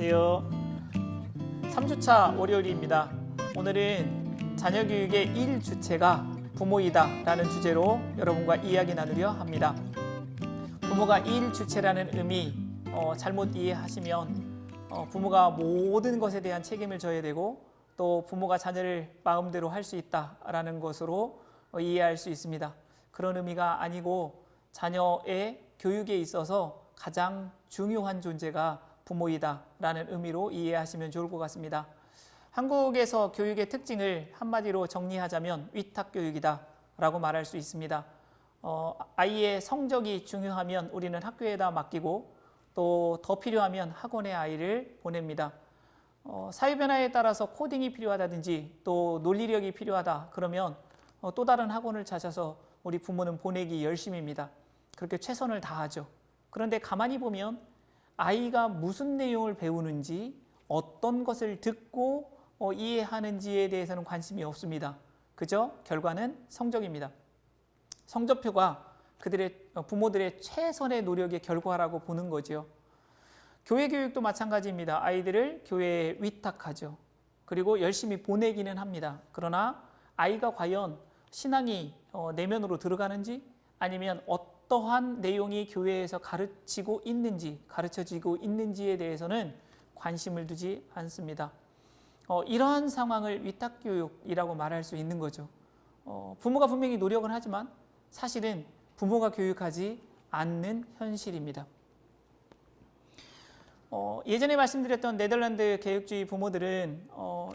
안녕하세요. 3주차 월요일입니다. 오늘은 자녀교육의 1주체가 부모이다 라는 주제로 여러분과 이야기 나누려 합니다. 부모가 1주체라는 의미 잘못 이해하시면 부모가 모든 것에 대한 책임을 져야 되고 또 부모가 자녀를 마음대로 할 수 있다라는 것으로 이해할 수 있습니다. 그런 의미가 아니고 자녀의 교육에 있어서 가장 중요한 존재가 부모이다라는 의미로 이해하시면 좋을 것 같습니다. 한국에서 교육의 특징을 한마디로 정리하자면 위탁교육이다라고 말할 수 있습니다. 아이의 성적이 중요하면 우리는 학교에다 맡기고 또 더 필요하면 학원에 아이를 보냅니다. 사회 변화에 따라서 코딩이 필요하다든지 또 논리력이 필요하다 그러면 또 다른 학원을 찾아서 우리 부모는 보내기 열심입니다. 그렇게 최선을 다하죠. 그런데 가만히 보면 아이가 무슨 내용을 배우는지 어떤 것을 듣고 이해하는지에 대해서는 관심이 없습니다. 그저 결과는 성적입니다. 성적표가 부모들의 최선의 노력의 결과라고 보는 거죠. 교회 교육도 마찬가지입니다. 아이들을 교회에 위탁하죠. 그리고 열심히 보내기는 합니다. 그러나 아이가 과연 신앙이 내면으로 들어가는지 아니면 어떠한 내용이 교회에서 가르쳐지고 있는지에 대해서는 관심을 두지 않습니다. 이러한 상황을 위탁교육이라고 말할 수 있는 거죠. 부모가 분명히 노력은 하지만 사실은 부모가 교육하지 않는 현실입니다. 예전에 말씀드렸던 네덜란드 개혁주의 부모들은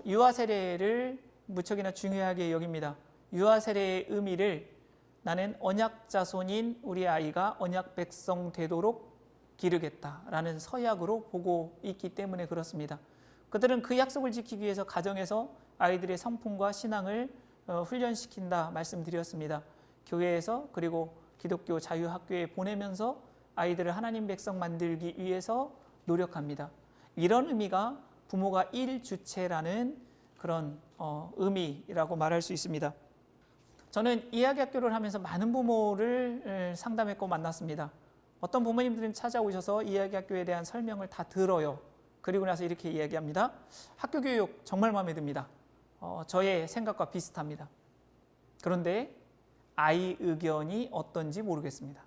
유아 세례를 무척이나 중요하게 여깁니다. 유아 세례의 의미를 나는 언약 자손인 우리 아이가 언약 백성 되도록 기르겠다라는 서약으로 보고 있기 때문에 그렇습니다. 그들은 그 약속을 지키기 위해서 가정에서 아이들의 성품과 신앙을 훈련시킨다 말씀드렸습니다. 교회에서 그리고 기독교 자유학교에 보내면서 아이들을 하나님 백성 만들기 위해서 노력합니다. 이런 의미가 부모가 일주체라는 그런 의미라고 말할 수 있습니다. 저는 이야기학교를 하면서 많은 부모를 상담했고 만났습니다. 어떤 부모님들은 찾아오셔서 이야기학교에 대한 설명을 다 들어요. 그리고 나서 이렇게 이야기합니다. 학교 교육 정말 마음에 듭니다. 저의 생각과 비슷합니다. 그런데 아이 의견이 어떤지 모르겠습니다.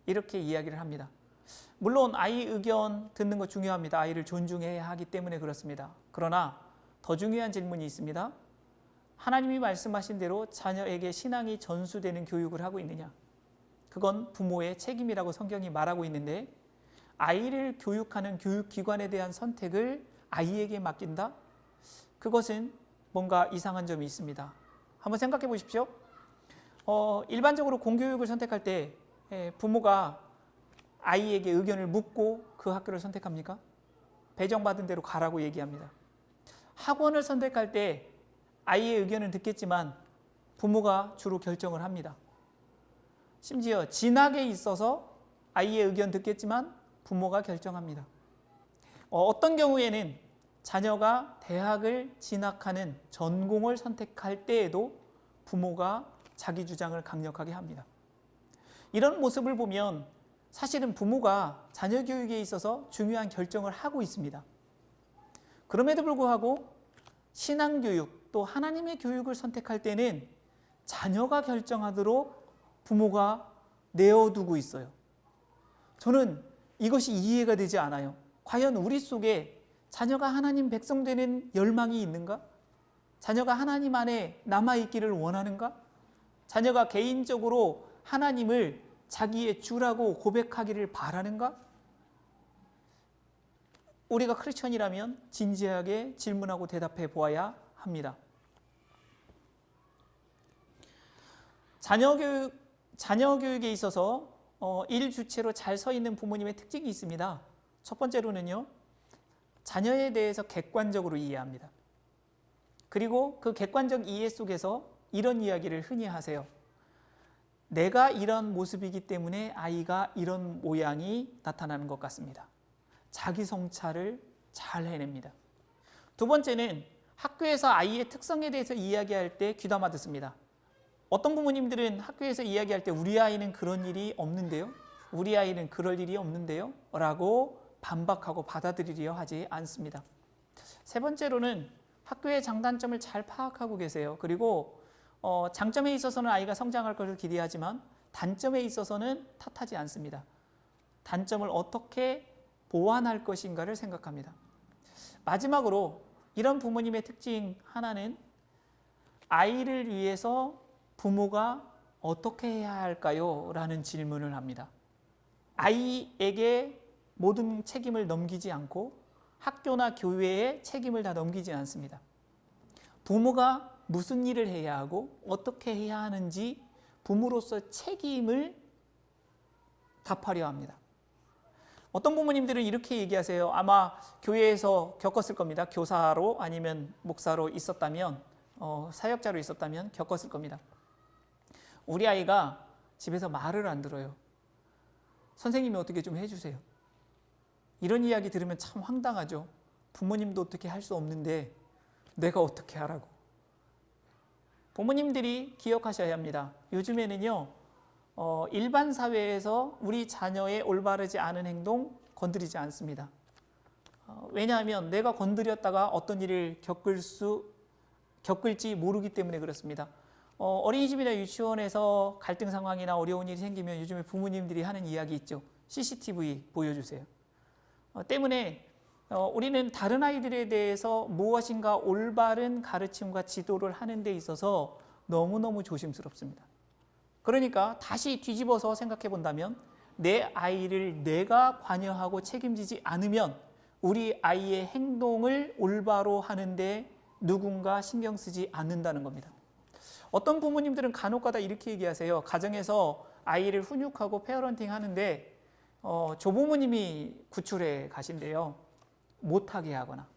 이렇게 이야기를 합니다. 물론 아이 의견 듣는 거 중요합니다. 아이를 존중해야 하기 때문에 그렇습니다. 그러나 더 중요한 질문이 있습니다. 하나님이 말씀하신 대로 자녀에게 신앙이 전수되는 교육을 하고 있느냐? 그건 부모의 책임이라고 성경이 말하고 있는데 아이를 교육하는 교육기관에 대한 선택을 아이에게 맡긴다? 그것은 뭔가 이상한 점이 있습니다. 한번 생각해 보십시오. 일반적으로 공교육을 선택할 때 부모가 아이에게 의견을 묻고 그 학교를 선택합니까? 배정받은 대로 가라고 얘기합니다. 학원을 선택할 때 아이의 의견은 듣겠지만 부모가 주로 결정을 합니다. 심지어 진학에 있어서 아이의 의견 듣겠지만 부모가 결정합니다. 어떤 경우에는 자녀가 대학을 진학하는 전공을 선택할 때에도 부모가 자기 주장을 강력하게 합니다. 이런 모습을 보면 사실은 부모가 자녀 교육에 있어서 중요한 결정을 하고 있습니다. 그럼에도 불구하고 신앙교육 또 하나님의 교육을 선택할 때는 자녀가 결정하도록 부모가 내어두고 있어요. 저는 이것이 이해가 되지 않아요. 과연 우리 속에 자녀가 하나님 백성 되는 열망이 있는가? 자녀가 하나님 안에 남아있기를 원하는가? 자녀가 개인적으로 하나님을 자기의 주라고 고백하기를 바라는가? 우리가 크리스천이라면 진지하게 질문하고 대답해 보아야 합니다. 자녀 교육에 있어서 일주체로 잘 서 있는 부모님의 특징이 있습니다. 첫 번째로는요, 자녀에 대해서 객관적으로 이해합니다. 그리고 그 객관적 이해 속에서 이런 이야기를 흔히 하세요. 내가 이런 모습이기 때문에 아이가 이런 모양이 나타나는 것 같습니다. 자기 성찰을 잘 해냅니다. 두 번째는 학교에서 아이의 특성에 대해서 이야기할 때 귀담아 듣습니다. 어떤 부모님들은 학교에서 이야기할 때 우리 아이는 그런 일이 없는데요? 우리 아이는 그럴 일이 없는데요? 라고 반박하고 받아들이려 하지 않습니다. 세 번째로는 학교의 장단점을 잘 파악하고 계세요. 그리고 장점에 있어서는 아이가 성장할 것을 기대하지만 단점에 있어서는 탓하지 않습니다. 단점을 어떻게 보완할 것인가를 생각합니다. 마지막으로 이런 부모님의 특징 하나는 아이를 위해서 부모가 어떻게 해야 할까요? 라는 질문을 합니다. 아이에게 모든 책임을 넘기지 않고 학교나 교회에 책임을 다 넘기지 않습니다. 부모가 무슨 일을 해야 하고 어떻게 해야 하는지 부모로서 책임을 답하려 합니다. 어떤 부모님들은 이렇게 얘기하세요. 아마 교회에서 겪었을 겁니다. 교사로 아니면 목사로 있었다면, 사역자로 있었다면 겪었을 겁니다. 우리 아이가 집에서 말을 안 들어요. 선생님이 어떻게 좀 해주세요. 이런 이야기 들으면 참 황당하죠. 부모님도 어떻게 할 수 없는데 내가 어떻게 하라고. 부모님들이 기억하셔야 합니다. 요즘에는요, 일반 사회에서 우리 자녀의 올바르지 않은 행동 건드리지 않습니다. 왜냐하면 내가 건드렸다가 어떤 일을 겪을지 모르기 때문에 그렇습니다. 어린이집이나 유치원에서 갈등 상황이나 어려운 일이 생기면 요즘에 부모님들이 하는 이야기 있죠. CCTV 보여주세요. 때문에 우리는 다른 아이들에 대해서 무엇인가 올바른 가르침과 지도를 하는 데 있어서 너무너무 조심스럽습니다. 그러니까 다시 뒤집어서 생각해 본다면 내 아이를 내가 관여하고 책임지지 않으면 우리 아이의 행동을 올바로 하는데 누군가 신경 쓰지 않는다는 겁니다. 어떤 부모님들은 간혹가다 이렇게 얘기하세요. 가정에서 아이를 훈육하고 페어런팅 하는데 조부모님이 구출해 가신대요. 못하게 하거나.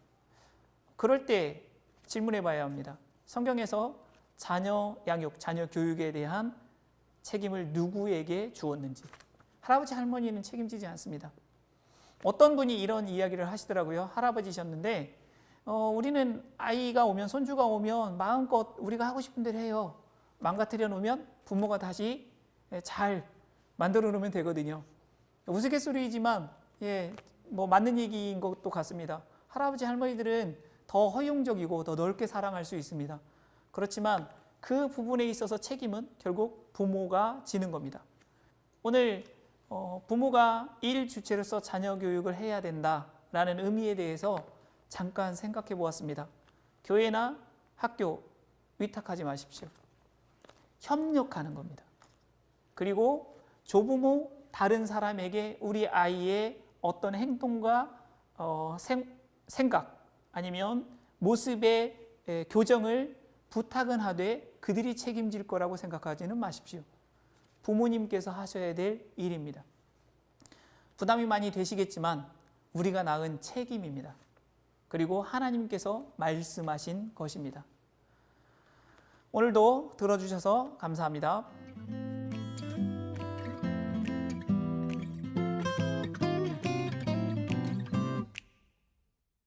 그럴 때 질문해 봐야 합니다. 성경에서 자녀 양육, 자녀 교육에 대한 책임을 누구에게 주었는지. 할아버지 할머니는 책임지지 않습니다. 어떤 분이 이런 이야기를 하시더라고요. 할아버지셨는데 우리는 아이가 오면, 손주가 오면 마음껏 우리가 하고 싶은 대로 해요. 망가뜨려 놓으면 부모가 다시 잘 만들어 놓으면 되거든요. 우스갯소리이지만 뭐 맞는 얘기인 것도 같습니다. 할아버지 할머니들은 더 허용적이고 더 넓게 사랑할 수 있습니다. 그렇지만 그 부분에 있어서 책임은 결국 부모가 지는 겁니다. 오늘 부모가 일 주체로서 자녀 교육을 해야 된다라는 의미에 대해서 잠깐 생각해 보았습니다. 교회나 학교 위탁하지 마십시오. 협력하는 겁니다. 그리고 조부모 다른 사람에게 우리 아이의 어떤 행동과 생각 아니면 모습의 교정을 부탁은 하되 그들이 책임질 거라고 생각하지는 마십시오. 부모님께서 하셔야 될 일입니다. 부담이 많이 되시겠지만 우리가 낳은 책임입니다. 그리고 하나님께서 말씀하신 것입니다. 오늘도 들어주셔서 감사합니다.